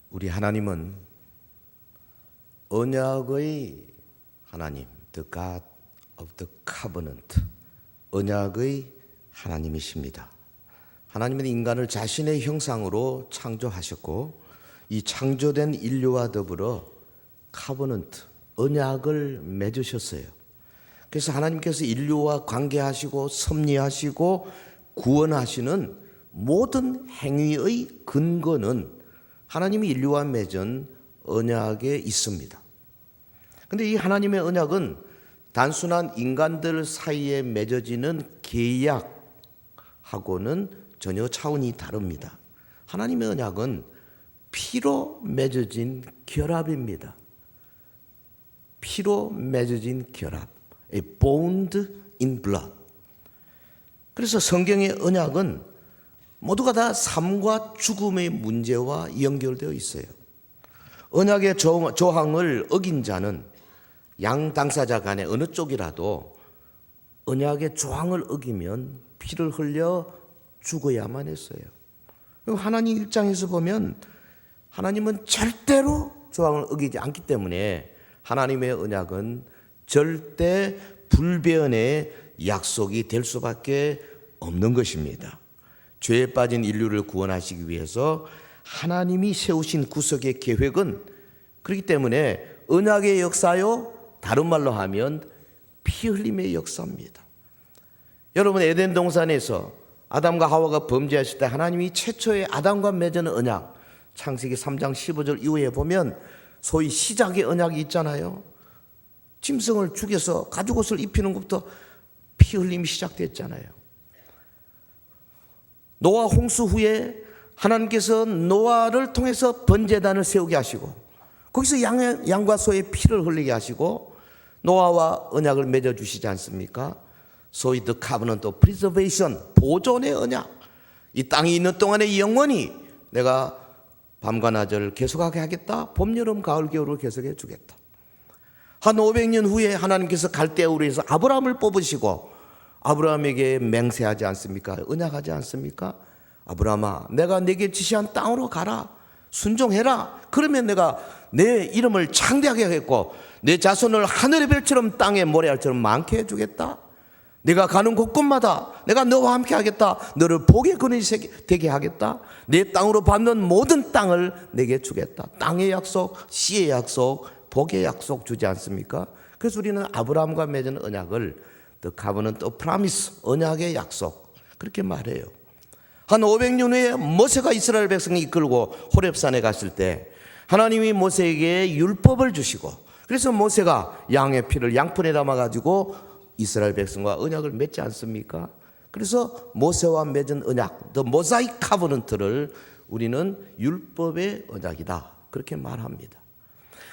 우리 하나님은 언약의 하나님, The God of the Covenant, 언약의 하나님이십니다. 하나님은 인간을 자신의 형상으로 창조하셨고 이 창조된 인류와 더불어 카버넌트, 언약을 맺으셨어요. 그래서 하나님께서 인류와 관계하시고 섭리하시고 구원하시는 모든 행위의 근거는 하나님이 인류와 맺은 언약에 있습니다. 그런데 이 하나님의 언약은 단순한 인간들 사이에 맺어지는 계약하고는 전혀 차원이 다릅니다. 하나님의 언약은 피로 맺어진 결합입니다. 피로 맺어진 결합, a bond in blood. 그래서 성경의 언약은 모두가 다 삶과 죽음의 문제와 연결되어 있어요. 언약의 조항을 어긴 자는 양 당사자 간에 어느 쪽이라도 언약의 조항을 어기면 피를 흘려 죽어야만 했어요. 하나님 입장에서 보면 하나님은 절대로 조항을 어기지 않기 때문에 하나님의 언약은 절대 불변의 약속이 될 수밖에 없는 것입니다. 죄에 빠진 인류를 구원하시기 위해서 하나님이 세우신 구속의 계획은 그렇기 때문에 언약의 역사요, 다른 말로 하면 피 흘림의 역사입니다. 여러분, 에덴 동산에서 아담과 하와가 범죄했을 때 하나님이 최초의 아담과 맺은 언약, 창세기 3장 15절 이후에 보면 소위 시작의 언약이 있잖아요. 짐승을 죽여서 가죽옷을 입히는 것부터 피 흘림이 시작됐잖아요. 노아 홍수 후에 하나님께서 노아를 통해서 번제단을 세우게 하시고 거기서 양과 소의 피를 흘리게 하시고 노아와 언약을 맺어주시지 않습니까? 소위 the covenant of preservation, 보존의 언약. 이 땅이 있는 동안에 영원히 내가 밤과 낮을 계속하게 하겠다. 봄, 여름, 가을, 겨울을 계속해 주겠다. 한 500년 후에 하나님께서 갈대우르에서 아브라함을 뽑으시고 아브라함에게 맹세하지 않습니까? 언약하지 않습니까? 아브라함아, 내가 내게 지시한 땅으로 가라. 순종해라. 그러면 내가 내 이름을 창대하게 하겠고 내 자손을 하늘의 별처럼 땅의 모래알처럼 많게 해주겠다. 내가 가는 곳곳마다 내가 너와 함께 하겠다. 너를 복의 근원이 되게 하겠다. 내 땅으로 받는 모든 땅을 내게 주겠다. 땅의 약속, 씨의 약속, 복의 약속 주지 않습니까? 그래서 우리는 아브라함과 맺은 언약을 The Covenant of Promise, 언약의 약속, 그렇게 말해요. 한 500년 후에 모세가 이스라엘 백성을 이끌고 호렙산에 갔을 때 하나님이 모세에게 율법을 주시고 그래서 모세가 양의 피를 양푼에 담아가지고 이스라엘 백성과 언약을 맺지 않습니까? 그래서 모세와 맺은 언약, The Mosaic Covenant를 우리는 율법의 언약이다, 그렇게 말합니다.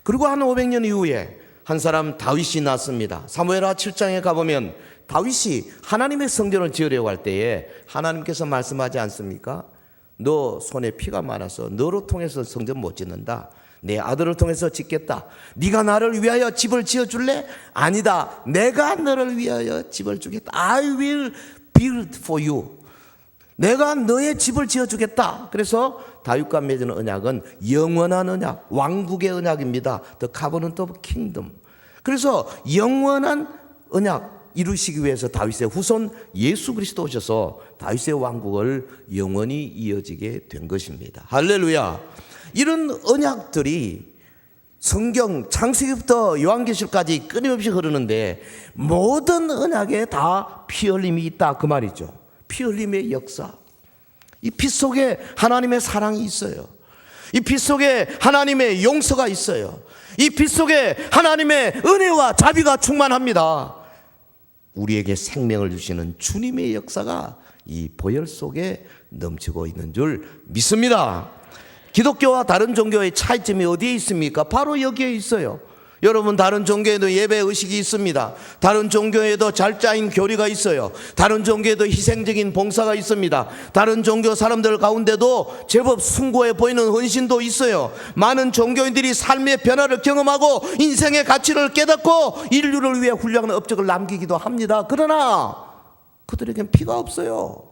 그리고 한 500년 이후에 한 사람 다윗이 났습니다. 사무엘하 7장에 가보면 다윗이 하나님의 성전을 지으려고 할 때에 하나님께서 말씀하지 않습니까? 너 손에 피가 많아서 너로 통해서 성전 못 짓는다. 내 아들을 통해서 짓겠다. 네가 나를 위하여 집을 지어줄래? 아니다. 내가 너를 위하여 집을 주겠다. I will build for you. 내가 너의 집을 지어주겠다. 그래서 다윗과 맺은 언약은 영원한 언약, 왕국의 언약입니다. The Covenant of Kingdom. 그래서 영원한 언약 이루시기 위해서 다윗의 후손 예수 그리스도 오셔서 다윗의 왕국을 영원히 이어지게 된 것입니다. 할렐루야. 이런 언약들이 성경 창세기부터 요한계시록까지 끊임없이 흐르는데 모든 언약에 다 피 흘림이 있다, 그 말이죠. 피 흘림의 역사. 이 피 속에 하나님의 사랑이 있어요. 이 피 속에 하나님의 용서가 있어요. 이 피 속에 하나님의 은혜와 자비가 충만합니다. 우리에게 생명을 주시는 주님의 역사가 이 보혈 속에 넘치고 있는 줄 믿습니다. 기독교와 다른 종교의 차이점이 어디에 있습니까? 바로 여기에 있어요. 여러분, 다른 종교에도 예배 의식이 있습니다. 다른 종교에도 잘 짜인 교리가 있어요. 다른 종교에도 희생적인 봉사가 있습니다. 다른 종교 사람들 가운데도 제법 숭고해 보이는 헌신도 있어요. 많은 종교인들이 삶의 변화를 경험하고 인생의 가치를 깨닫고 인류를 위해 훌륭한 업적을 남기기도 합니다. 그러나 그들에겐 피가 없어요.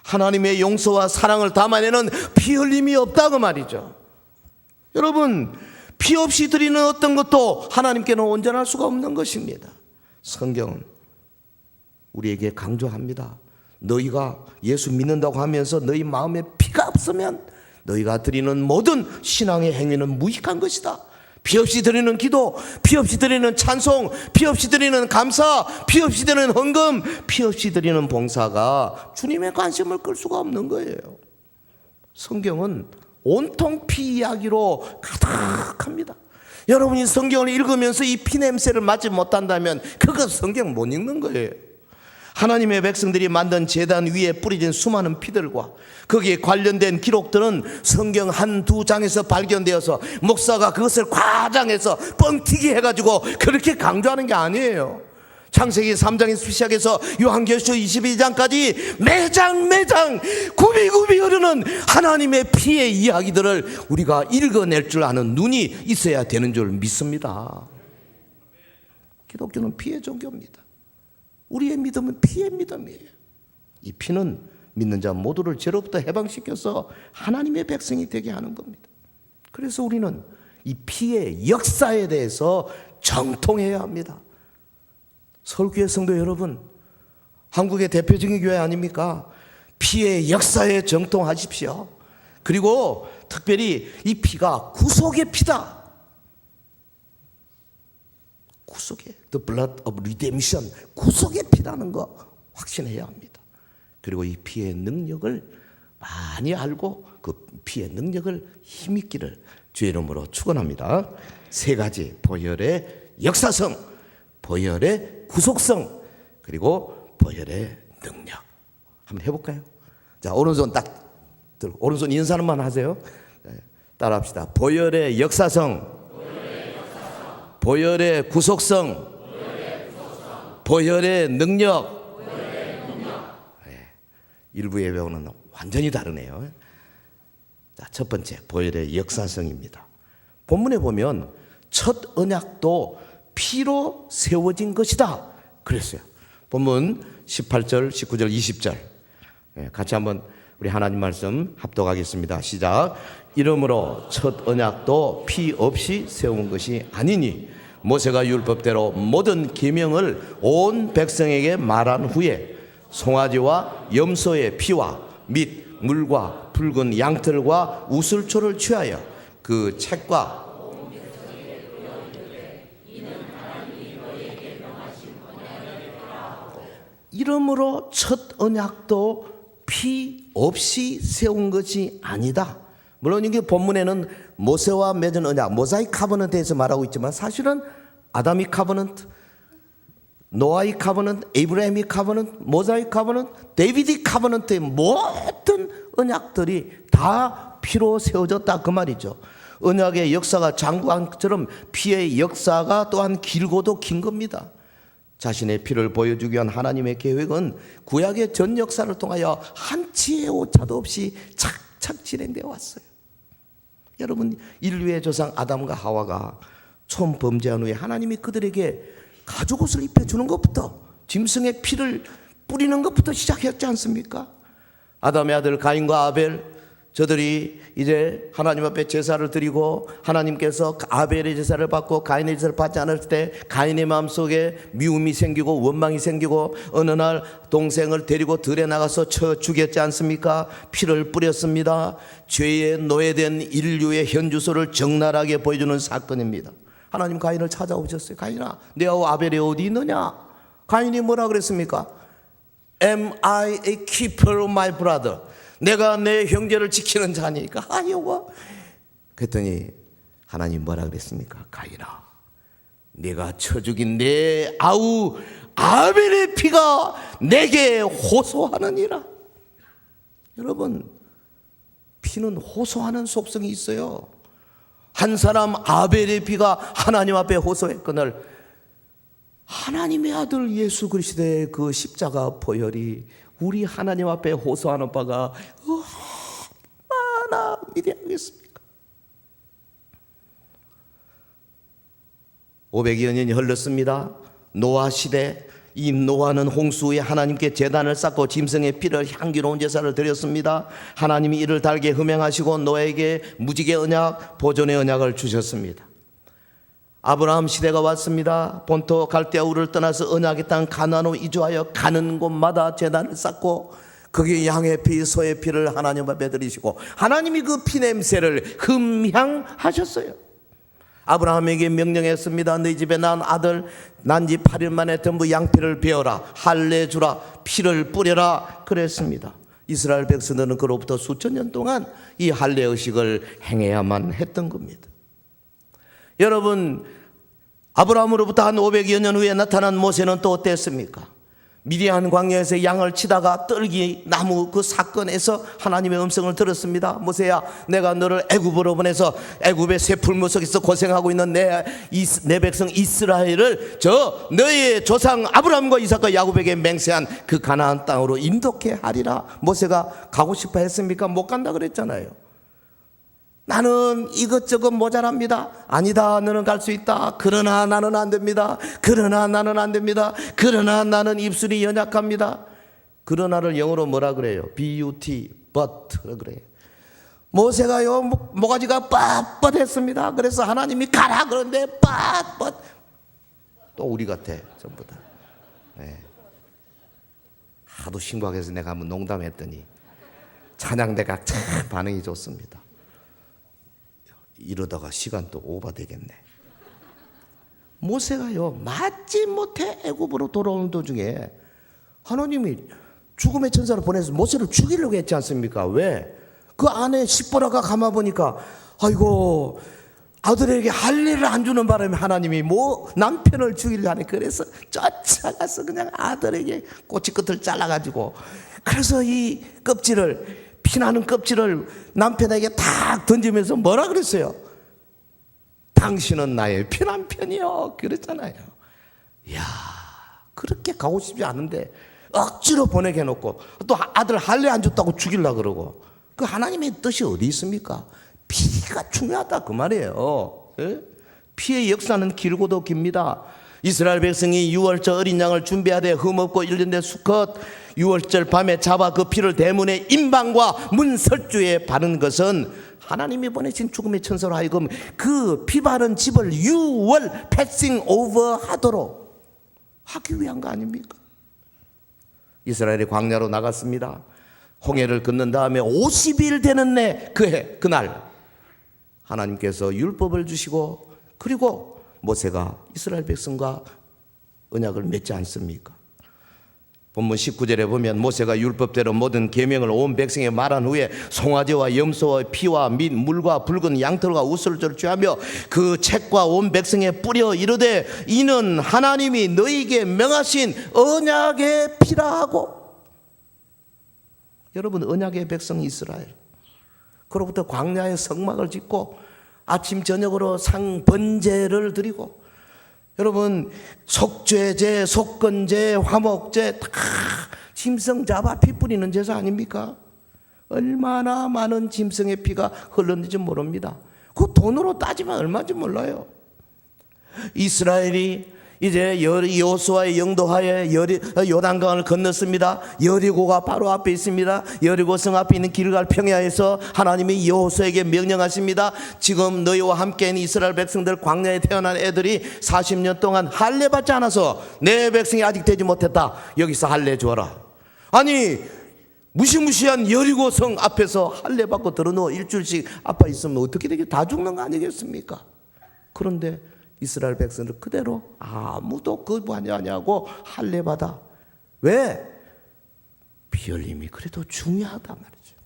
하나님의 용서와 사랑을 담아내는 피 흘림이 없다고 말이죠. 여러분, 피 없이 드리는 어떤 것도 하나님께는 온전할 수가 없는 것입니다. 성경은 우리에게 강조합니다. 너희가 예수 믿는다고 하면서 너희 마음에 피가 없으면 너희가 드리는 모든 신앙의 행위는 무익한 것이다. 피 없이 드리는 기도, 피 없이 드리는 찬송, 피 없이 드리는 감사, 피 없이 드리는 헌금, 피 없이 드리는 봉사가 주님의 관심을 끌 수가 없는 거예요. 성경은 온통 피 이야기로 가득합니다. 여러분이 성경을 읽으면서 이 피 냄새를 맡지 못한다면 그거 성경 못 읽는 거예요. 하나님의 백성들이 만든 제단 위에 뿌려진 수많은 피들과 거기에 관련된 기록들은 성경 한두 장에서 발견되어서 목사가 그것을 과장해서 뻥튀기 해가지고 그렇게 강조하는 게 아니에요. 창세기 3장에서 시작해서 요한계시록 22장까지 매장 굽이굽이 흐르는 하나님의 피의 이야기들을 우리가 읽어낼 줄 아는 눈이 있어야 되는 줄 믿습니다. 기독교는 피의 종교입니다. 우리의 믿음은 피의 믿음이에요. 이 피는 믿는 자 모두를 죄로부터 해방시켜서 하나님의 백성이 되게 하는 겁니다. 그래서 우리는 이 피의 역사에 대해서 정통해야 합니다. 서울교회 성도 여러분, 한국의 대표적인 교회 아닙니까? 피의 역사에 정통하십시오. 그리고 특별히 이 피가 구속의 피다. 구속의 The blood of redemption, 구속의 피라는 거 확신해야 합니다. 그리고 이 피의 능력을 많이 알고 그 피의 능력을 힘있기를 주의 이름으로 축원합니다. 세 가지, 보혈의 역사성, 보혈의 구속성, 그리고 보혈의 능력. 한번 해볼까요? 자, 오른손 딱 들고 오른손 인사는만 하세요. 따라합시다. 보혈의 역사성, 보혈의 구속성, 보혈의 능력. 네, 일부 예배와는 완전히 다르네요. 자, 첫 번째, 보혈의 역사성입니다. 본문에 보면 첫 언약도 피로 세워진 것이다 그랬어요. 본문 18절, 19절, 20절 같이 한번 우리 하나님 말씀 합독하겠습니다. 시작. 이러므로 첫 언약도 피 없이 세운 것이 아니니 모세가 율법대로 모든 계명을 온 백성에게 말한 후에 송아지와 염소의 피와 및 물과 붉은 양털과 우슬초를 취하여 그 책과 이러므로 첫 언약도 피 없이 세운 것이 아니다. 물론 이게 본문에는 모세와 맺은 언약, 모사이크 카버넌트에서 말하고 있지만 사실은 아다믹 카버넌트, 노아의 카버넌트, 에이브라임의 카버넌트, 모사이크 카버넌트, 데이비드 카버넌트의 모든 언약들이 다 피로 세워졌다 그 말이죠. 언약의 역사가 장구한처럼 피의 역사가 또한 길고도 긴 겁니다. 자신의 피를 보여주기 위한 하나님의 계획은 구약의 전 역사를 통하여 한치의 오차도 없이 착착 진행되어 왔어요. 여러분, 인류의 조상 아담과 하와가 처음 범죄한 후에 하나님이 그들에게 가죽옷을 입혀주는 것부터, 짐승의 피를 뿌리는 것부터 시작했지 않습니까? 아담의 아들 가인과 아벨, 저들이 이제 하나님 앞에 제사를 드리고 하나님께서 아벨의 제사를 받고 가인의 제사를 받지 않을 때 가인의 마음속에 미움이 생기고 원망이 생기고 어느 날 동생을 데리고 들에 나가서 쳐 죽였지 않습니까? 피를 뿌렸습니다. 죄에 노예된 인류의 현주소를 적나라하게 보여주는 사건입니다. 하나님 가인을 찾아오셨어요. 가인아, 내하고 아벨이 어디 있느냐? 가인이 뭐라 그랬습니까? Am I a keeper of my brother? 내가 내 형제를 지키는 자니까. 여보. 그랬더니 하나님 뭐라 그랬습니까? 가인아, 내가 쳐 죽인 내 아우 아벨의 피가 내게 호소하느니라. 여러분, 피는 호소하는 속성이 있어요. 한 사람 아벨의 피가 하나님 앞에 호소했거늘 하나님의 아들 예수 그리스도의 그 십자가 보혈이 우리 하나님 앞에 호소하는 바가 얼마나 위대하겠습니까? 500여 년이 흘렀습니다. 노아 시대, 이 노아는 홍수 후에 하나님께 제단을 쌓고 짐승의 피를 향기로운 제사를 드렸습니다. 하나님이 이를 달게 흠행하시고 노아에게 무지개 언약, 보존의 언약을 주셨습니다. 아브라함 시대가 왔습니다. 본토 갈대아 우를 떠나서 언약의 땅 가나안으로 이주하여 가는 곳마다 제단을 쌓고 거기 양의 피, 소의 피를 하나님 앞에 드리시고 하나님이 그 피 냄새를 흠향하셨어요. 아브라함에게 명령했습니다. 너희 집에 난 아들 난 지 8일 만에 전부 양피를 베어라, 할례 주라, 피를 뿌려라 그랬습니다. 이스라엘 백성들은 그로부터 수천 년 동안 이 할례 의식을 행해야만 했던 겁니다. 여러분, 아브라함으로부터 한 500여 년 후에 나타난 모세는 또 어땠습니까? 미디안 광야에서 양을 치다가 떨기 나무 그 사건에서 하나님의 음성을 들었습니다. 모세야, 내가 너를 애굽으로 보내서 애굽의 새 풀무석에서 고생하고 있는 내 백성 이스라엘을 저 너의 조상 아브라함과 이삭과 야곱에게 맹세한 그 가나안 땅으로 인도케 하리라. 모세가 가고 싶어 했습니까? 못 간다 그랬잖아요. 나는 이것저것 모자랍니다. 아니다, 너는 갈 수 있다. 그러나 나는 안 됩니다. 그러나 나는 안 됩니다. 그러나 나는 입술이 연약합니다. 그러나를 영어로 뭐라 그래요? but, but 그래요. 모세가요 모가지가 빳빳했습니다. 그래서 하나님이 가라 그런데 빳빳. 또 우리 같아 전부 다. 네. 하도 심각해서 내가 한번 농담했더니 찬양대가 참 반응이 좋습니다. 이러다가 시간 또 오버되겠네. 모세가요 맞지 못해 애굽으로 돌아오는 도중에 하나님이 죽음의 천사를 보내서 모세를 죽이려고 했지 않습니까? 왜? 그 안에 십보라가 가만 보니까 아이고 아들에게 할례를 안 주는 바람에 하나님이 남편을 죽이려 하네. 그래서 쫓아가서 그냥 아들에게 꼬치 끝을 잘라가지고 그래서 이 껍질을 피나는 껍질을 남편에게 탁 던지면서 뭐라 그랬어요? 당신은 나의 피남편이요 그랬잖아요. 이야, 그렇게 가고 싶지 않은데 억지로 보내게 해놓고 또 아들 할례 안 줬다고 죽이려고 그러고 그 하나님의 뜻이 어디 있습니까? 피가 중요하다 그 말이에요. 예? 피의 역사는 길고도 깁니다. 이스라엘 백성이 6월절 어린 양을 준비하되 흠없고 1년된 수컷 6월절 밤에 잡아 그 피를 대문의 임방과 문 설주에 바른 것은 하나님이 보내신 죽음의 천사로 하여금 그 피 바른 집을 6월 패싱 오버 하도록 하기 위한 거 아닙니까? 이스라엘이 광야로 나갔습니다. 홍해를 건넌 다음에 50일 되는 그날 하나님께서 율법을 주시고 그리고 모세가 이스라엘 백성과 언약을 맺지 않습니까? 본문 19절에 보면 모세가 율법대로 모든 계명을 온 백성에 말한 후에 송아지와 염소와 피와 및 물과 붉은 양털과 우슬을 취하며 그 책과 온 백성에 뿌려 이르되 이는 하나님이 너희에게 명하신 언약의 피라 하고. 여러분, 언약의 백성 이스라엘 그로부터 광야에 성막을 짓고 아침 저녁으로 상번제를 드리고 여러분 속죄제, 속건제, 화목제 다 짐승 잡아 피 뿌리는 제사 아닙니까? 얼마나 많은 짐승의 피가 흘렀는지 모릅니다. 그 돈으로 따지면 얼마인지 몰라요. 이스라엘이 이제 여호수아의 영도하에 요단강을 건넜습니다. 여리고가 바로 앞에 있습니다. 여리고성 앞에 있는 길갈 평야에서 하나님이 여호수아에게 명령하십니다. 지금 너희와 함께 있는 이스라엘 백성들 광야에 태어난 애들이 40년 동안 할례 받지 않아서 내 백성이 아직 되지 못했다. 여기서 할례 주어라. 아니 무시무시한 여리고성 앞에서 할례 받고 들어누워 일주일씩 아파 있으면 어떻게 되겠? 다 죽는 거 아니겠습니까? 그런데 이스라엘 백성들 그대로 아무도 거부하냐고 할례 받아. 왜? 피 흘림이 그래도 중요하단 말이죠.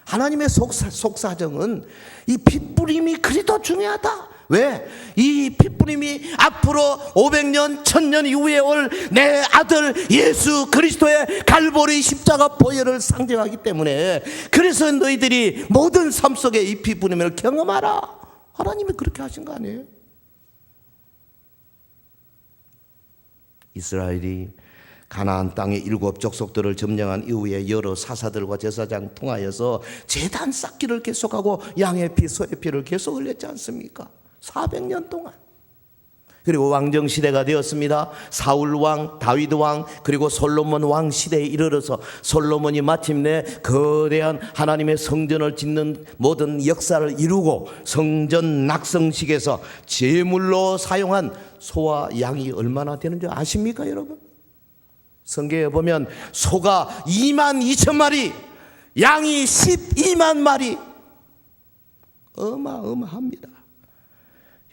하나님의 속사정은 이 핏뿌림이 그래도 중요하다. 왜? 이 핏뿌림이 앞으로 500년 1000년 이후에 올 내 아들 예수 그리스도의 갈보리 십자가 보혈을 상징하기 때문에 그래서 너희들이 모든 삶 속에 이 핏뿌림을 경험하라. 하나님이 그렇게 하신 거 아니에요? 이스라엘이 가나안 땅의 7 족속들을 점령한 이후에 여러 사사들과 제사장 통하여서 제단 쌓기를 계속하고 양의 피, 소의 피를 계속 흘렸지 않습니까? 400년 동안. 그리고 왕정 시대가 되었습니다. 사울 왕, 다윗 왕, 그리고 솔로몬 왕 시대에 이르러서 솔로몬이 마침내 거대한 하나님의 성전을 짓는 모든 역사를 이루고 성전 낙성식에서 제물로 사용한 소와 양이 얼마나 되는 줄 아십니까, 여러분? 성경에 보면 소가 2만 2천 마리, 양이 12만 마리. 어마어마합니다.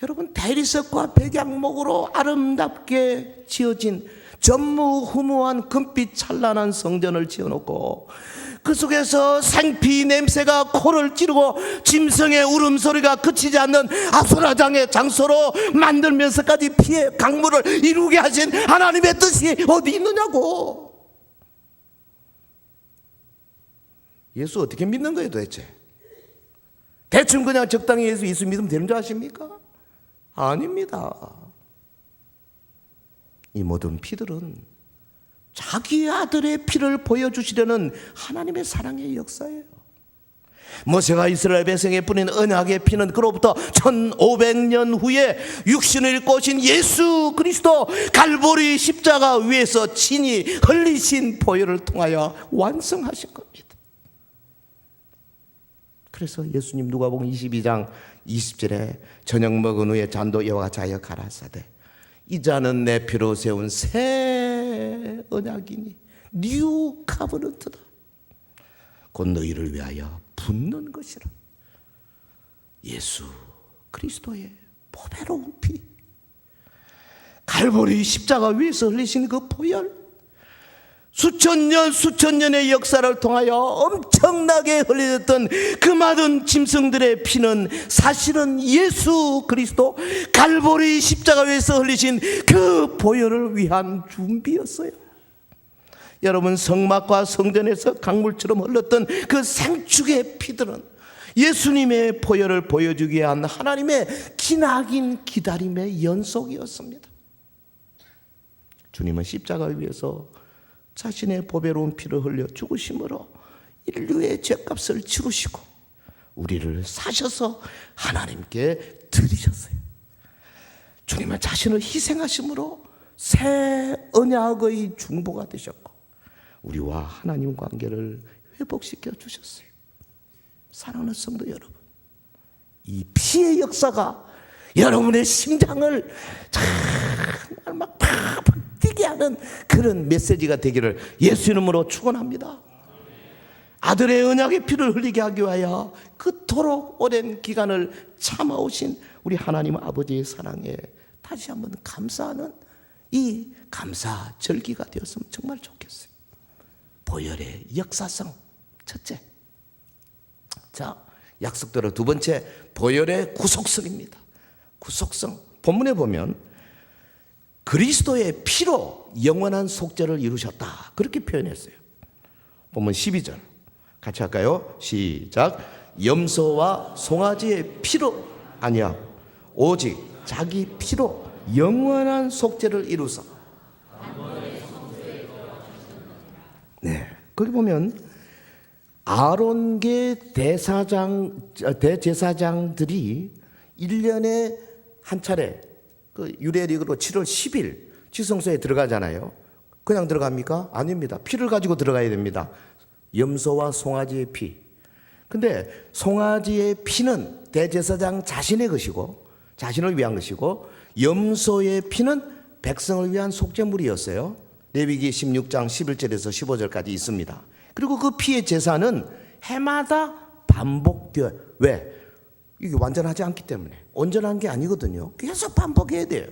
여러분, 대리석과 백양목으로 아름답게 지어진 전무후무한 금빛 찬란한 성전을 지어놓고 그 속에서 생피 냄새가 코를 찌르고 짐승의 울음소리가 그치지 않는 아수라장의 장소로 만들면서까지 피의 강물을 이루게 하신 하나님의 뜻이 어디 있느냐고. 예수 어떻게 믿는 거예요 도대체? 대충 그냥 적당히 예수 믿으면 되는 줄 아십니까? 아닙니다. 이 모든 피들은 자기 아들의 피를 보여주시려는 하나님의 사랑의 역사예요. 모세가 이스라엘 백성에 뿌린 언약의 피는 그로부터 1500년 후에 육신을 입고 오신 예수 그리스도 갈보리 십자가 위에서 친히 흘리신 보혈을 통하여 완성하신 겁니다. 그래서 예수님 누가복음 22장 20절에 저녁 먹은 후에 잔도 이와 같이 하여 가라사대 이 잔은 내 피로 세운 새 언약이니 뉴 카버넌트다. 곧 너희를 위하여 붓는 것이라. 예수 그리스도의 보배로운 피, 갈보리 십자가 위에서 흘리신 그 보혈, 수천 년의 역사를 통하여 엄청나게 흘려졌던 그 많은 짐승들의 피는 사실은 예수 그리스도 갈보리 십자가 위에서 흘리신 그 보혈을 위한 준비였어요. 여러분, 성막과 성전에서 강물처럼 흘렀던 그 생축의 피들은 예수님의 보혈을 보여주기 위한 하나님의 기나긴 기다림의 연속이었습니다. 주님은 십자가 위에서 자신의 보배로운 피를 흘려 죽으심으로 인류의 죄값을 치르시고 우리를 사셔서 하나님께 드리셨어요. 주님은 자신을 희생하심으로 새 언약의 중보가 되셨고 우리와 하나님 관계를 회복시켜 주셨어요. 사랑하는 성도 여러분, 이 피의 역사가 여러분의 심장을 정말 막 뛰게 하는 그런 메시지가 되기를 예수 이름으로 축원합니다. 아들의 언약의 피를 흘리게 하기 위하여 그토록 오랜 기간을 참아오신 우리 하나님 아버지의 사랑에 다시 한번 감사하는 이 감사 절기가 되었으면 정말 좋겠어요. 보혈의 역사성 첫째. 자, 약속대로 두 번째, 보혈의 구속성입니다. 구속성. 본문에 보면 그리스도의 피로 영원한 속죄를 이루셨다, 그렇게 표현했어요. 본문 12절 같이 할까요? 시작. 염소와 송아지의 피로 아니야 오직 자기 피로 영원한 속죄를 이루사. 네, 거기 보면 아론계 대제사장들이 1년에 한 차례 그 유대력으로 7월 10일 지성소에 들어가잖아요. 그냥 들어갑니까? 아닙니다. 피를 가지고 들어가야 됩니다. 염소와 송아지의 피. 근데 송아지의 피는 대제사장 자신의 것이고 자신을 위한 것이고 염소의 피는 백성을 위한 속죄물이었어요. 레위기 16장 11절에서 15절까지 있습니다. 그리고 그 피의 제사는 해마다 반복돼요. 왜? 이게 완전하지 않기 때문에. 온전한 게 아니거든요. 계속 반복해야 돼요.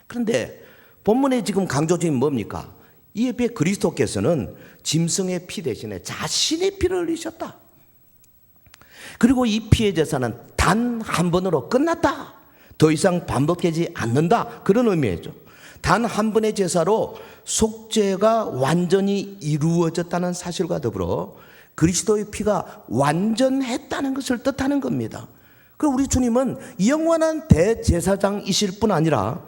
그런데 본문에 지금 강조점이 뭡니까? 이에 비해 그리스도께서는 짐승의 피 대신에 자신의 피를 흘리셨다. 그리고 이 피의 제사는 단 한 번으로 끝났다. 더 이상 반복되지 않는다. 그런 의미죠. 단 한 번의 제사로 속죄가 완전히 이루어졌다는 사실과 더불어 그리스도의 피가 완전했다는 것을 뜻하는 겁니다. 그리고 우리 주님은 영원한 대제사장이실 뿐 아니라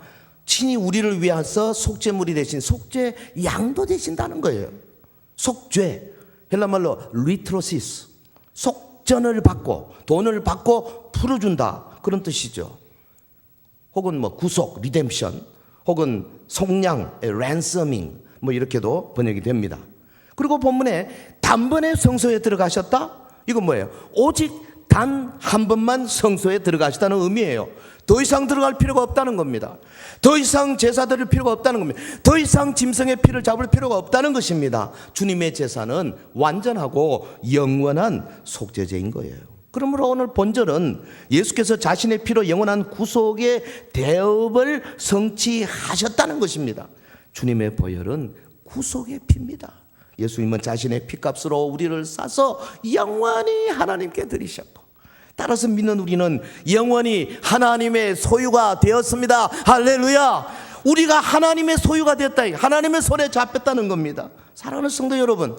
친히 우리를 위해서 속죄물이 되신 속죄 양도 되신다는 거예요. 속죄, 헬라말로 리트로시스, 속전을 받고 돈을 받고 풀어준다, 그런 뜻이죠. 혹은 뭐 구속, 리뎀션, 혹은 속량, 랜서밍 뭐 이렇게도 번역이 됩니다. 그리고 본문에 단번에 성소에 들어가셨다? 이건 뭐예요? 오직 단 한 번만 성소에 들어가시다는 의미예요. 더 이상 들어갈 필요가 없다는 겁니다. 더 이상 제사 드릴 필요가 없다는 겁니다. 더 이상 짐승의 피를 잡을 필요가 없다는 것입니다. 주님의 제사는 완전하고 영원한 속죄제인 거예요. 그러므로 오늘 본절은 예수께서 자신의 피로 영원한 구속의 대업을 성취하셨다는 것입니다. 주님의 보혈은 구속의 피입니다. 예수님은 자신의 피값으로 우리를 사서 영원히 하나님께 드리셨고, 따라서 믿는 우리는 영원히 하나님의 소유가 되었습니다. 할렐루야! 우리가 하나님의 소유가 됐다, 하나님의 손에 잡혔다는 겁니다. 사랑하는 성도 여러분,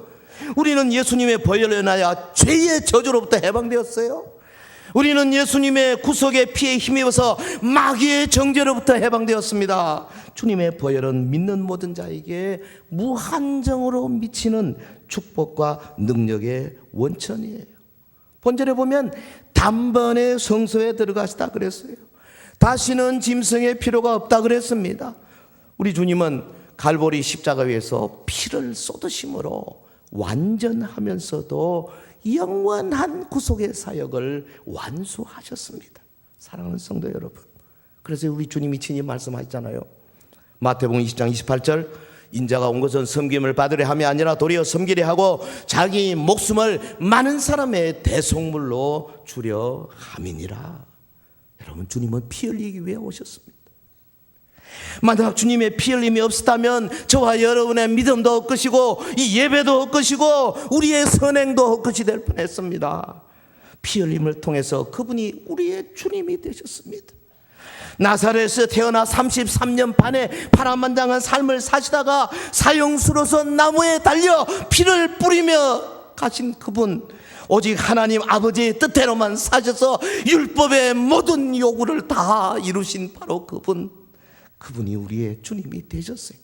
우리는 예수님의 보혈로 인하여 죄의 저주로부터 해방되었어요. 우리는 예수님의 구속의 피에 힘입어서 마귀의 정죄로부터 해방되었습니다. 주님의 보혈은 믿는 모든 자에게 무한정으로 미치는 축복과 능력의 원천이에요. 본절에 보면 단번에 성소에 들어가시다 그랬어요. 다시는 짐승의 필요가 없다 그랬습니다. 우리 주님은 갈보리 십자가 위에서 피를 쏟으심으로 완전하면서도 영원한 구속의 사역을 완수하셨습니다. 사랑하는 성도 여러분, 그래서 우리 주님이 친히 말씀하셨잖아요. 마태복음 20장 28절, 인자가 온 것은 섬김을 받으려 함이 아니라 도리어 섬기려 하고 자기 목숨을 많은 사람의 대속물로 주려 함이니라. 여러분, 주님은 피 흘리기 위해 오셨습니다. 만약 주님의 피 흘림이 없었다면 저와 여러분의 믿음도 헛것이고 이 예배도 헛것이고 우리의 선행도 헛것이 될 뻔했습니다. 피 흘림을 통해서 그분이 우리의 주님이 되셨습니다. 나사렛에서 태어나 33년 반의 파란만장한 삶을 사시다가 사형수로서 나무에 달려 피를 뿌리며 가신 그분, 오직 하나님 아버지의 뜻대로만 사셔서 율법의 모든 요구를 다 이루신 바로 그분이 우리의 주님이 되셨어요.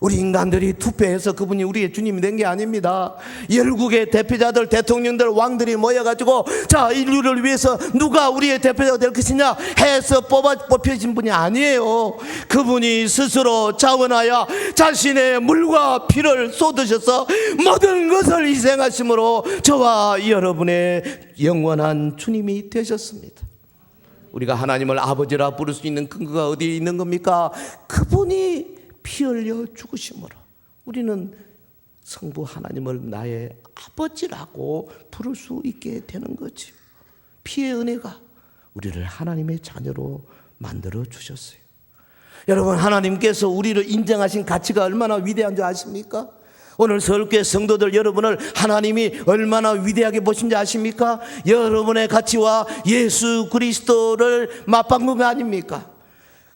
우리 인간들이 투표해서 그분이 우리의 주님이 된 게 아닙니다. 열국의 대표자들, 대통령들, 왕들이 모여가지고 자, 인류를 위해서 누가 우리의 대표자가 될 것이냐 해서 뽑혀진 분이 아니에요. 그분이 스스로 자원하여 자신의 물과 피를 쏟으셔서 모든 것을 희생하심으로 저와 여러분의 영원한 주님이 되셨습니다. 우리가 하나님을 아버지라 부를 수 있는 근거가 어디에 있는 겁니까? 그분이 피 흘려 죽으심으로 우리는 성부 하나님을 나의 아버지라고 부를 수 있게 되는 거죠. 피의 은혜가 우리를 하나님의 자녀로 만들어 주셨어요. 여러분, 하나님께서 우리를 인정하신 가치가 얼마나 위대한 줄 아십니까? 오늘 서울교회 성도들 여러분을 하나님이 얼마나 위대하게 보신지 아십니까? 여러분의 가치와 예수 그리스도를 맞바꾼 거 아닙니까?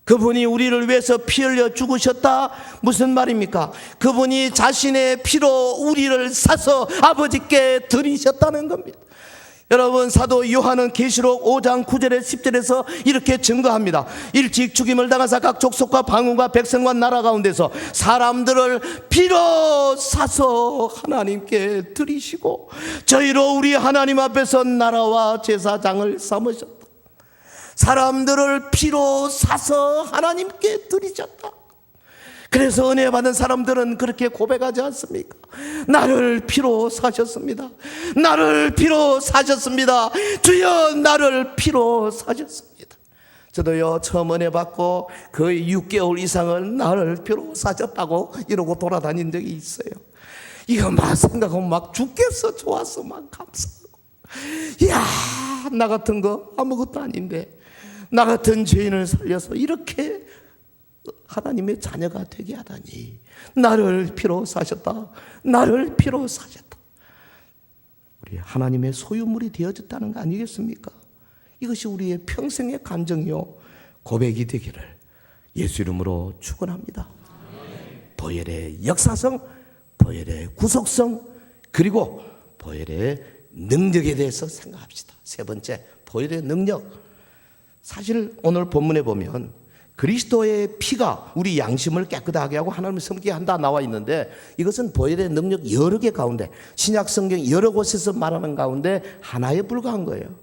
그분이 우리를 위해서 피 흘려 죽으셨다? 무슨 말입니까? 그분이 자신의 피로 우리를 사서 아버지께 드리셨다는 겁니다. 여러분, 사도 요한은 계시록 5장 9절에 10절에서 이렇게 증거합니다. 일찍 죽임을 당하사 각 족속과 방언과 백성과 나라 가운데서 사람들을 피로 사서 하나님께 드리시고 저희로 우리 하나님 앞에서 나라와 제사장을 삼으셨다. 사람들을 피로 사서 하나님께 드리셨다. 그래서 은혜 받은 사람들은 그렇게 고백하지 않습니까? 나를 피로 사셨습니다. 나를 피로 사셨습니다. 주여, 나를 피로 사셨습니다. 저도요, 처음 은혜 받고 거의 6개월 이상을 나를 피로 사셨다고 이러고 돌아다닌 적이 있어요. 이거 막 생각하면 막 죽겠어. 좋아서 막 감사하고, 이야, 나 같은 거 아무것도 아닌데 나 같은 죄인을 살려서 이렇게 하나님의 자녀가 되게 하다니, 나를 피로 사셨다. 나를 피로 사셨다. 우리 하나님의 소유물이 되어졌다는 거 아니겠습니까? 이것이 우리의 평생의 감정이요 고백이 되기를 예수 이름으로 축원합니다. 보혈의 역사성, 보혈의 구속성, 그리고 보혈의 능력에 대해서 생각합시다. 세 번째, 보혈의 능력. 사실 오늘 본문에 보면 그리스도의 피가 우리 양심을 깨끗하게 하고 하나님을 섬기게 한다 나와 있는데, 이것은 보혈의 능력 여러 개 가운데, 신약 성경 여러 곳에서 말하는 가운데 하나에 불과한 거예요.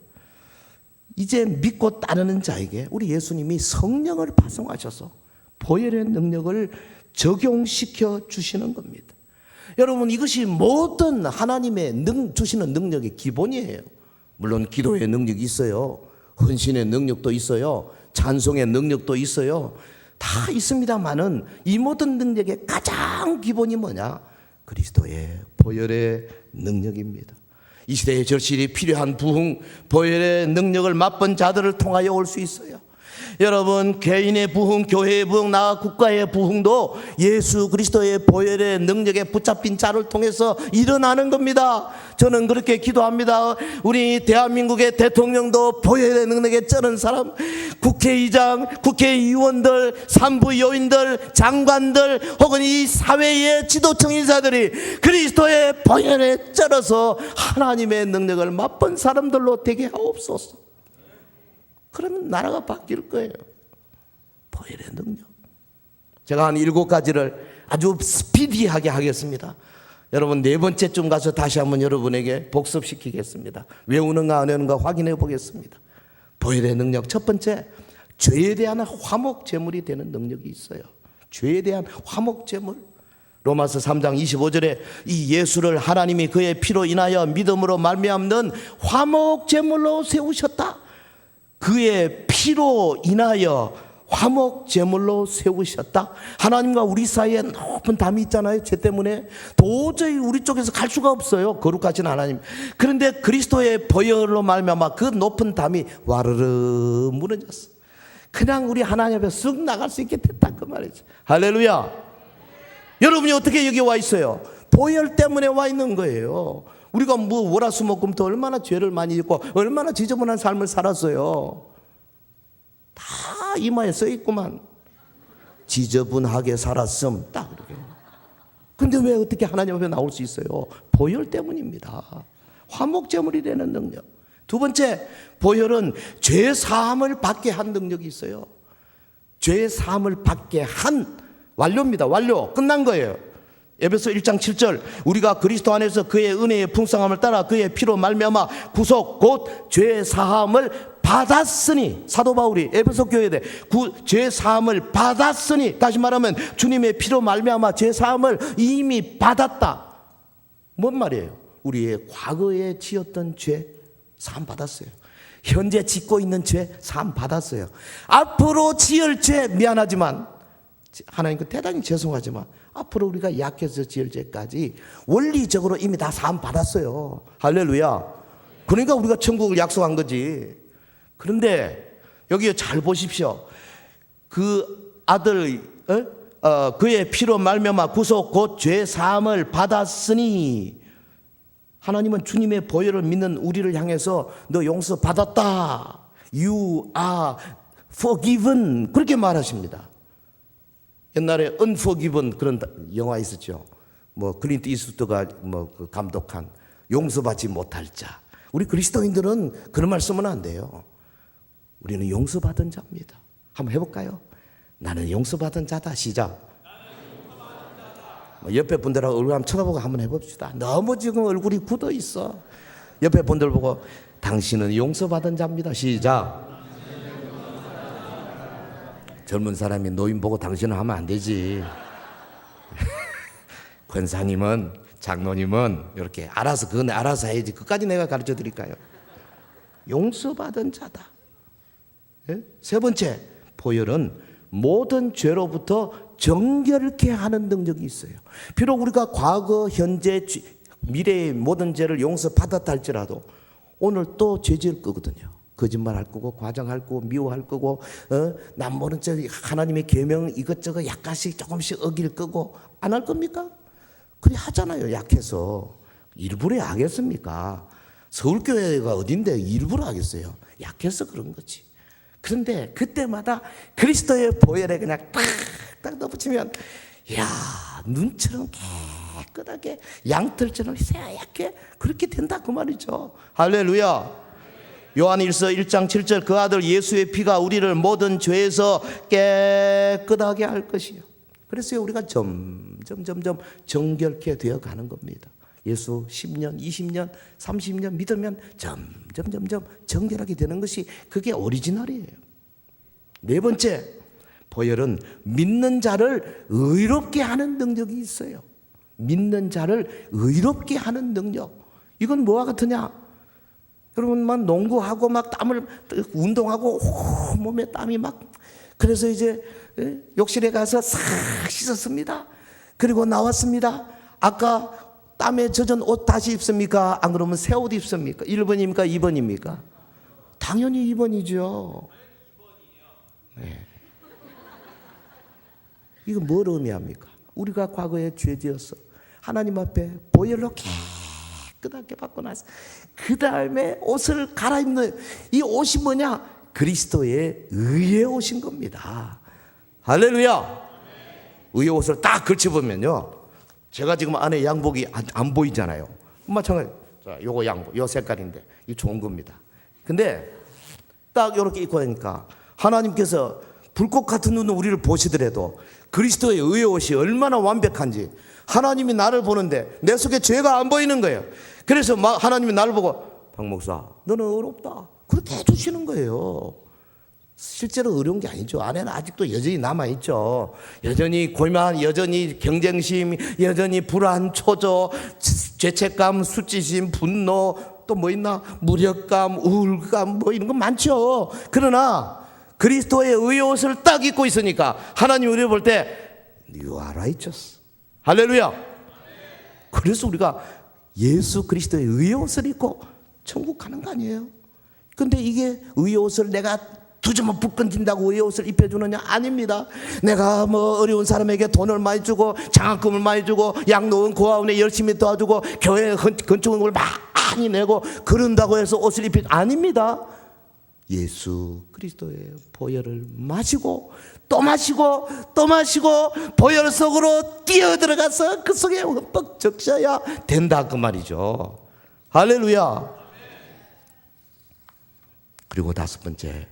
이제 믿고 따르는 자에게 우리 예수님이 성령을 파송하셔서 보혈의 능력을 적용시켜 주시는 겁니다. 여러분, 이것이 모든 하나님의 주시는 능력의 기본이에요. 물론 기도의 능력이 있어요. 헌신의 능력도 있어요. 찬송의 능력도 있어요. 다 있습니다만은 이 모든 능력의 가장 기본이 뭐냐? 그리스도의 보혈의 능력입니다. 이 시대에 절실히 필요한 부흥, 보혈의 능력을 맛본 자들을 통하여 올 수 있어요. 여러분, 개인의 부흥, 교회의 부흥, 나아 국가의 부흥도 예수 그리스도의 보혈의 능력에 붙잡힌 자를 통해서 일어나는 겁니다. 저는 그렇게 기도합니다. 우리 대한민국의 대통령도 보혈의 능력에 쩌는 사람, 국회의장, 국회의원들, 산부 요인들, 장관들, 혹은 이 사회의 지도층 인사들이 그리스도의 보혈에 쩔어서 하나님의 능력을 맛본 사람들로 되게 하옵소서. 그러면 나라가 바뀔 거예요. 보혈의 능력. 제가 한 7가지를 아주 스피디하게 하겠습니다. 여러분, 4번째쯤 가서 다시 한번 여러분에게 복습시키겠습니다. 외우는가 안 외우는가 확인해 보겠습니다. 보혈의 능력. 첫 번째, 죄에 대한 화목제물이 되는 능력이 있어요. 죄에 대한 화목제물. 로마서 3장 25절에 이 예수를 하나님이 그의 피로 인하여 믿음으로 말미암는 화목제물로 세우셨다. 그의 피로 인하여 화목제물로 세우셨다. 하나님과 우리 사이에 높은 담이 있잖아요. 죄 때문에 도저히 우리 쪽에서 갈 수가 없어요. 거룩하신 하나님. 그런데 그리스도의 보혈로 말미암아 그 높은 담이 와르르 무너졌어. 그냥 우리 하나님 앞에 쑥 나갈 수 있게 됐다, 그 말이죠. 할렐루야. 여러분이 어떻게 여기 와 있어요? 보혈 때문에 와 있는 거예요. 우리가 뭐 월화수목금토 얼마나 죄를 많이 짓고 얼마나 지저분한 삶을 살았어요. 다 이마에 써 있구만. 지저분하게 살았음, 딱 이렇게. 근데 왜 어떻게 하나님 앞에 나올 수 있어요? 보혈 때문입니다. 화목제물이 되는 능력. 두 번째, 보혈은 죄 사함을 받게 한 능력이 있어요. 죄 사함을 받게 한 완료입니다. 완료. 끝난 거예요. 에베소 1장 7절, 우리가 그리스도 안에서 그의 은혜의 풍성함을 따라 그의 피로 말미암아 구속 곧 죄 사함을 받았으니, 사도 바울이 에베소 교회에 죄 사함을 받았으니, 다시 말하면 주님의 피로 말미암아 죄 사함을 이미 받았다. 뭔 말이에요? 우리의 과거에 지었던 죄 사함 받았어요. 현재 짓고 있는 죄 사함 받았어요. 앞으로 지을 죄, 미안하지만 하나님께 대단히 죄송하지만 앞으로 우리가 약해서 지을 죄까지 원리적으로 이미 다 사함 받았어요. 할렐루야. 그러니까 우리가 천국을 약속한 거지. 그런데 여기 잘 보십시오. 그 아들 그의 피로 말미암아 구속 곧 죄 사함을 받았으니, 하나님은 주님의 보혈을 믿는 우리를 향해서 너 용서 받았다, You are forgiven, 그렇게 말하십니다. 옛날에 Unforgiven 그런 영화 있었죠. 뭐 클린트 이스트우드가 그 감독한 용서받지 못할 자. 우리 그리스도인들은 그런 말 쓰면 안 돼요. 우리는 용서받은 자입니다. 한번 해볼까요? 나는 용서받은 자다. 시작. 옆에 분들하고 얼굴 한번 쳐다보고 한번 해봅시다. 너무 지금 얼굴이 굳어 있어. 옆에 분들 보고 당신은 용서받은 자입니다. 시작. 젊은 사람이 노인 보고 당신은 하면 안 되지. 권사님은, 장로님은 이렇게 알아서, 그건 알아서 해야지. 그까지 내가 가르쳐 드릴까요? 용서받은 자다. 예? 세 번째, 보혈은 모든 죄로부터 정결케 하는 능력이 있어요. 비록 우리가 과거, 현재, 미래의 모든 죄를 용서받았다 할지라도 오늘 또 죄 지을 거거든요. 거짓말할 거고, 과장할 거고, 미워할 거고, 남 모른 척 하나님의 계명 이것저것 약간씩 조금씩 어길 거고, 안 할 겁니까? 그래 하잖아요. 약해서. 일부러 하겠습니까? 서울교회가 어딘데 일부러 하겠어요? 약해서 그런 거지. 그런데 그때마다 그리스도의 보혈에 그냥 딱 넣어붙이면, 이야, 눈처럼 깨끗하게, 양털처럼 새하얗게 그렇게 된다, 그 말이죠. 할렐루야. 요한일서 1장 7절, 그 아들 예수의 피가 우리를 모든 죄에서 깨끗하게 할 것이요. 그래서 우리가 점점 정결케 되어 가는 겁니다. 예수 10년, 20년, 30년 믿으면 점점 정결하게 되는 것이 그게 오리지널이에요. 네 번째, 보혈은 믿는 자를 의롭게 하는 능력이 있어요. 믿는 자를 의롭게 하는 능력. 이건 뭐와 같으냐? 여러분만 농구하고 막 땀을 운동하고 몸에 땀이 막, 그래서 이제 욕실에 가서 싹 씻었습니다. 그리고 나왔습니다. 아까 땀에 젖은 옷 다시 입습니까? 안 그러면 새 옷 입습니까? 1번입니까? 2번입니까? 당연히 2번이죠. 네. 이거 뭘 의미합니까? 우리가 과거에 죄지어서 하나님 앞에 보혈로 깨끗하게 받고 나서 그 다음에 옷을 갈아입는 이 옷이 뭐냐? 그리스도의 의에 오신 겁니다. 할렐루야. 의의 옷을 딱 걸쳐보면요, 제가 지금 안에 양복이 안 보이잖아요. 마찬가지. 자, 요거 양복, 요 색깔인데 이 좋은 겁니다. 근데 딱 이렇게 입고 다니까 하나님께서 불꽃 같은 눈으로 우리를 보시더라도 그리스도의 의의 옷이 얼마나 완벽한지 하나님이 나를 보는데 내 속에 죄가 안 보이는 거예요. 그래서 막 하나님이 나를 보고 박 목사 너는 어렵다 그렇게 해주시는 거예요. 실제로 어려운 게 아니죠. 안에는 아직도 여전히 남아있죠. 여전히 고만, 여전히 경쟁심, 여전히 불안, 초조, 죄책감, 수치심, 분노, 또 뭐 있나? 무력감, 우울감, 뭐 이런 거 많죠. 그러나 그리스도의 의의 옷을 딱 입고 있으니까 하나님 우리를 볼 때 You are righteous. 할렐루야. 그래서 우리가 예수 그리스도의 의의 옷을 입고 천국 가는 거 아니에요? 근데 이게 의의 옷을 내가 두저만 불 건진다고 의의 옷을 입혀주느냐? 아닙니다. 내가 뭐 어려운 사람에게 돈을 많이 주고 장학금을 많이 주고 양로원 고아원에 열심히 도와주고 교회 건축을 많이 내고 그런다고 해서 옷을 입혀 아닙니다. 예수 그리스도의 보혈을 마시고 또 마시고 또 마시고 보혈 속으로 뛰어들어가서 그 속에 흠뻑 적셔야 된다 그 말이죠. 할렐루야. 그리고 다섯 번째,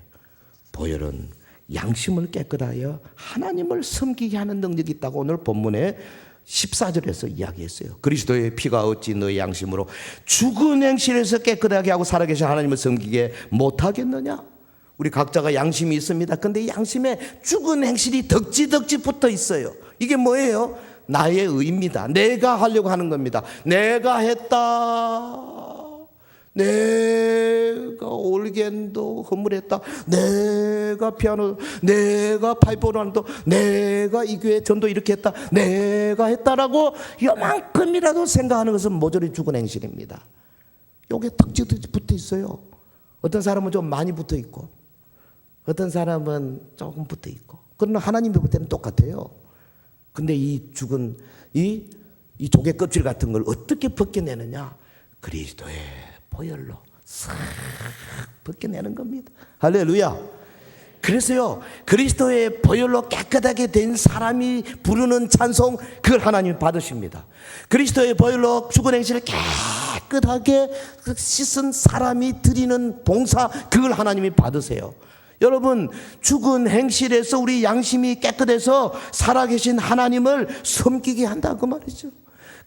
보혈은 양심을 깨끗하여 하나님을 섬기게 하는 능력이 있다고 오늘 본문에 14절에서 이야기했어요. 그리스도의 피가 어찌 너의 양심으로 죽은 행실에서 깨끗하게 하고 살아계신 하나님을 섬기게 못하겠느냐? 우리 각자가 양심이 있습니다. 근데 양심에 죽은 행실이 덕지덕지 붙어 있어요. 이게 뭐예요? 나의 의입니다. 내가 하려고 하는 겁니다. 내가 했다. 내가 올겐도 허물했다. 내가 피아노, 내가 파이프로 하는도, 내가 이 교회 전도 이렇게 했다. 내가 했다라고 요만큼이라도 생각하는 것은 모조리 죽은 행실입니다. 요게 덕지덕지 붙어 있어요. 어떤 사람은 좀 많이 붙어 있고 어떤 사람은 조금 붙어 있고. 그러나 하나님이 볼 때는 똑같아요. 근데 이 죽은 이 조개 껍질 같은 걸 어떻게 벗겨내느냐? 그리스도의 보혈로 싹 벗겨내는 겁니다. 할렐루야. 그래서요, 그리스도의 보혈로 깨끗하게 된 사람이 부르는 찬송, 그걸 하나님이 받으십니다. 그리스도의 보혈로 죽은 행실을 깨끗하게 씻은 사람이 드리는 봉사, 그걸 하나님이 받으세요. 여러분, 죽은 행실에서 우리 양심이 깨끗해서 살아계신 하나님을 섬기게 한다 그 말이죠.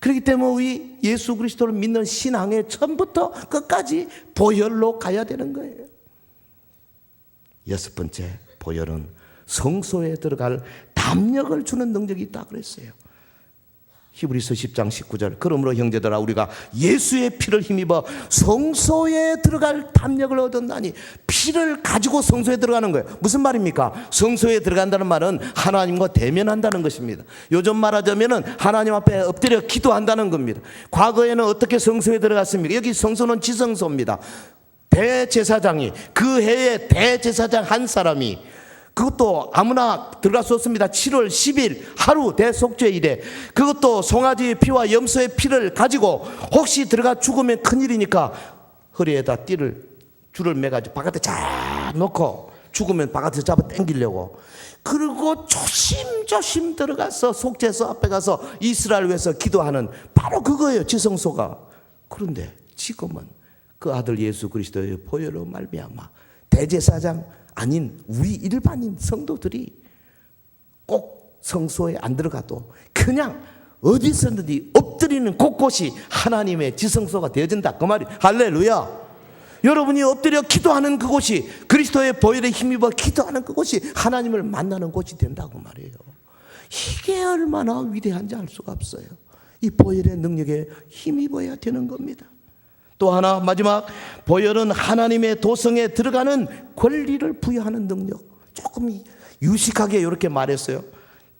그렇기 때문에 우리 예수 그리스도를 믿는 신앙의 처음부터 끝까지 보혈로 가야 되는 거예요. 여섯 번째, 보혈은 성소에 들어갈 담력을 주는 능력이 있다 그랬어요. 히브리서 10장 19절, 그러므로 형제들아 우리가 예수의 피를 힘입어 성소에 들어갈 담력을 얻었나니. 피를 가지고 성소에 들어가는 거예요. 무슨 말입니까? 성소에 들어간다는 말은 하나님과 대면한다는 것입니다. 요즘 말하자면 하나님 앞에 엎드려 기도한다는 겁니다. 과거에는 어떻게 성소에 들어갔습니까? 여기 성소는 지성소입니다. 대제사장이, 그 해에 대제사장 한 사람이, 그것도 아무나 들어갈 수 없습니다. 7월 10일 하루 대속죄일에 그것도 송아지의 피와 염소의 피를 가지고 혹시 들어가 죽으면 큰일이니까 허리에다 줄을 매가지고 바깥에 쫙 놓고 죽으면 바깥에서 잡아 당기려고, 그리고 조심조심 들어가서 속죄소 앞에 가서 이스라엘 위해서 기도하는 바로 그거예요, 지성소가. 그런데 지금은 그 아들 예수 그리스도의 보혈로 말미암아 대제사장 아닌 우리 일반인 성도들이 꼭 성소에 안 들어가도 그냥 어디서든지 엎드리는 곳곳이 하나님의 지성소가 되어진다 그 말이. 할렐루야. 여러분이 엎드려 기도하는 그곳이, 그리스도의 보혈에 힘입어 기도하는 그곳이 하나님을 만나는 곳이 된다고 말이에요. 이게 얼마나 위대한지 알 수가 없어요. 이 보혈의 능력에 힘입어야 되는 겁니다. 또 하나 마지막, 보혈은 하나님의 도성에 들어가는 권리를 부여하는 능력. 조금 유식하게 이렇게 말했어요.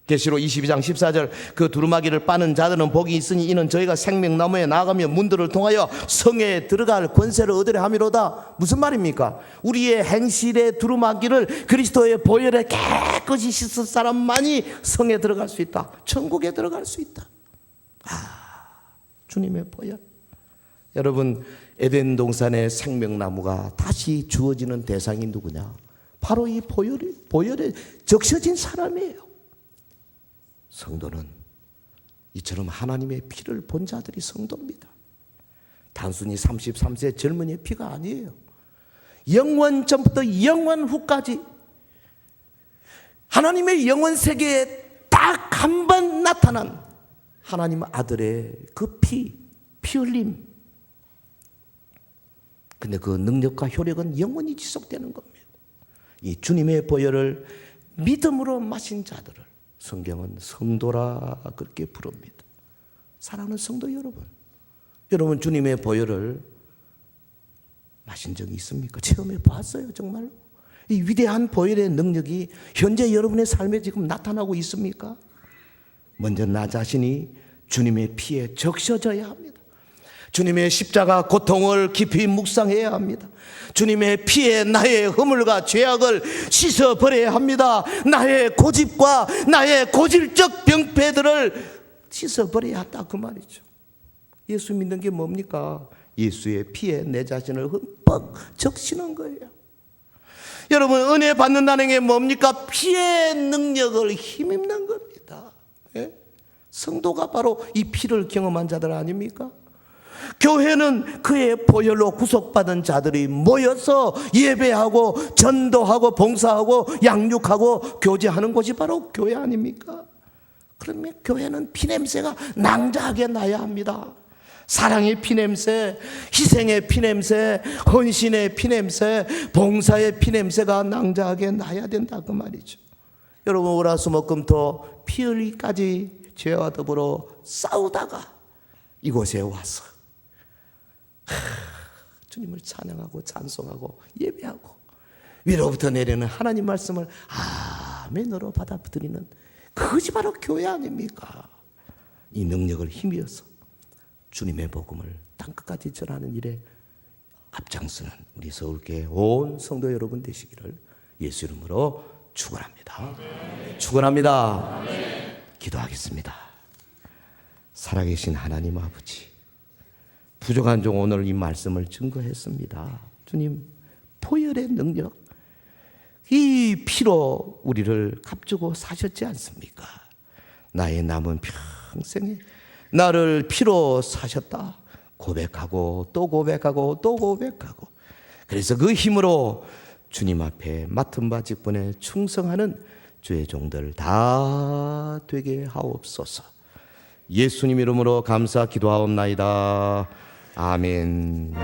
계시록 22장 14절, 그 두루마기를 빠는 자들은 복이 있으니 이는 저희가 생명나무에 나가며 문들을 통하여 성에 들어갈 권세를 얻으려 함이로다. 무슨 말입니까? 우리의 행실의 두루마기를 그리스도의 보혈에 깨끗이 씻을 사람만이 성에 들어갈 수 있다. 천국에 들어갈 수 있다. 주님의 보혈. 여러분, 에덴 동산의 생명나무가 다시 주어지는 대상이 누구냐? 바로 이 보혈에 적셔진 사람이에요. 성도는 이처럼 하나님의 피를 본 자들이 성도입니다. 단순히 33세 젊은이의 피가 아니에요. 영원 전부터 영원 후까지 하나님의 영원 세계에 딱 한 번 나타난 하나님 아들의 그 피 흘림. 근데 그 능력과 효력은 영원히 지속되는 겁니다. 이 주님의 보혈을 믿음으로 마신 자들을 성경은 성도라 그렇게 부릅니다. 사랑하는 성도 여러분, 여러분 주님의 보혈을 마신 적이 있습니까? 체험해 봤어요 정말로? 이 위대한 보혈의 능력이 현재 여러분의 삶에 지금 나타나고 있습니까? 먼저 나 자신이 주님의 피에 적셔져야 합니다. 주님의 십자가 고통을 깊이 묵상해야 합니다. 주님의 피에 나의 허물과 죄악을 씻어버려야 합니다. 나의 고집과 나의 고질적 병폐들을 씻어버려야 한다 그 말이죠. 예수 믿는 게 뭡니까? 예수의 피에 내 자신을 흠뻑 적시는 거예요. 여러분, 은혜 받는다는 게 뭡니까? 피의 능력을 힘입는 겁니다. 예? 성도가 바로 이 피를 경험한 자들 아닙니까? 교회는 그의 보혈로 구속받은 자들이 모여서 예배하고 전도하고 봉사하고 양육하고 교제하는 곳이 바로 교회 아닙니까? 그러면 교회는 피냄새가 낭자하게 나야 합니다. 사랑의 피냄새, 희생의 피냄새, 헌신의 피냄새, 봉사의 피냄새가 낭자하게 나야 된다 그 말이죠. 여러분, 월화수목금토 피 흘리기까지 죄와 더불어 싸우다가 이곳에 와서 주님을 찬양하고 찬송하고 예배하고 위로부터 내리는 하나님 말씀을 아멘으로 받아들이는 그것이 바로 교회 아닙니까? 이 능력을 힘입어서 주님의 복음을 땅끝까지 전하는 일에 앞장서는 우리 서울교회 온 성도 여러분 되시기를 예수 이름으로 축원합니다. 축원합니다. 기도하겠습니다. 살아계신 하나님 아버지, 부족한 종 오늘 이 말씀을 증거했습니다. 주님, 보혈의 능력, 이 피로 우리를 값주고 사셨지 않습니까? 나의 남은 평생에 나를 피로 사셨다 고백하고 또 고백하고 또 고백하고, 그래서 그 힘으로 주님 앞에 맡은 바 직분에 충성하는 주의 종들 다 되게 하옵소서. 예수님 이름으로 감사 기도하옵나이다. 아멘.